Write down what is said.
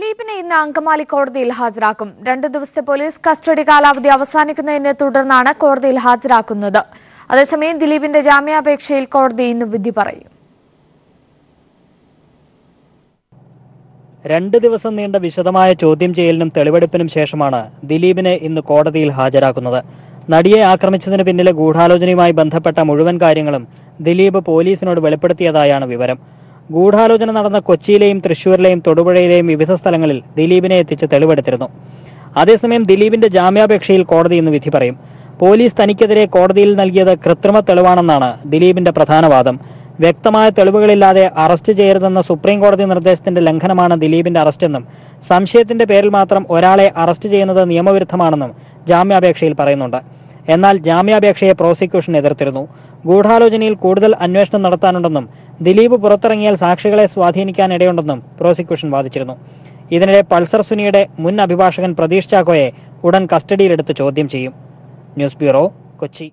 ദിലീപിനെ ഇന്ന് അങ്കമാലി കോടതിയിൽ ഹാജരാക്കും. 2 ദിവസത്തെ പോലീസ് കസ്റ്റഡി കാലാവധി അവസാനിക്കുന്നതിനെ തുടർന്നാണ് കോടതിയിൽ ഹാജരാക്കുന്നത്. അതേസമയം ദിലീപിന്റെ ജാമ്യാപേക്ഷയിൽ കോടതി ഇന്ന് വിധി പറയും. 2 ദിവസം നീണ്ട വിശദമായ ചോദ്യം ചെയ്യലിനും തെളിവെടുപ്പിനും ശേഷമാണ് ദിലീപിനെ ഇന്ന് കോടതിയിൽ ഹാജരാക്കുന്നത്. നടിയെ ആക്രമിച്ചതിന് പിന്നിലെ ഗൂഢാലോചനയുമായി ബന്ധപ്പെട്ട മുഴുവൻ കാര്യങ്ങളും ദിലീപ് പോലീസിനോട് വെളിപ്പെടുത്തിയതായാണ് വിവരം. ഗൂഢാലോചന നടന്ന കൊച്ചിയിലെയും തൃശൂരിലെയും തൊടുപുഴയിലെയും വിവിധ സ്ഥലങ്ങളിൽ ദിലീപിനെ എത്തിച്ച് തെളിവെടുത്തിരുന്നു. അതേസമയം ദിലീപിന്റെ ജാമ്യാപേക്ഷയിൽ കോടതി ഇന്ന് വിധി പറയും. പോലീസ് തനിക്കെതിരെ കോടതിയിൽ നൽകിയത് കൃത്രിമ തെളിവാണെന്നാണ് ദിലീപിന്റെ പ്രധാന വാദം. വ്യക്തമായ തെളിവുകളില്ലാതെ അറസ്റ്റ് ചെയ്യരുതെന്ന സുപ്രീം കോടതി നിർദ്ദേശത്തിന്റെ ലംഘനമാണ് ദിലീപിന്റെ അറസ്റ്റെന്നും സംശയത്തിന്റെ പേരിൽ മാത്രം ഒരാളെ അറസ്റ്റ് ചെയ്യുന്നത് നിയമവിരുദ്ധമാണെന്നും ജാമ്യാപേക്ഷയിൽ പറയുന്നുണ്ട്. എന്നാൽ ജാമ്യാപേക്ഷയെ പ്രോസിക്യൂഷൻ എതിർത്തിരുന്നു. ഗൂഢാലോചനയിൽ കൂടുതൽ അന്വേഷണം നടത്താനുണ്ടെന്നും ദിലീപ് പുറത്തിറങ്ങിയാൽ സാക്ഷികളെ സ്വാധീനിക്കാനിടയുണ്ടെന്നും പ്രോസിക്യൂഷൻ വാദിച്ചിരുന്നു. ഇതിനിടെ പൾസർ സുനിയുടെ മുൻ അഭിഭാഷകൻ പ്രതീഷ് ചാക്കോയെ ഉടൻ കസ്റ്റഡിയിലെടുത്ത് ചോദ്യം ചെയ്യും. News bureau, Kochi.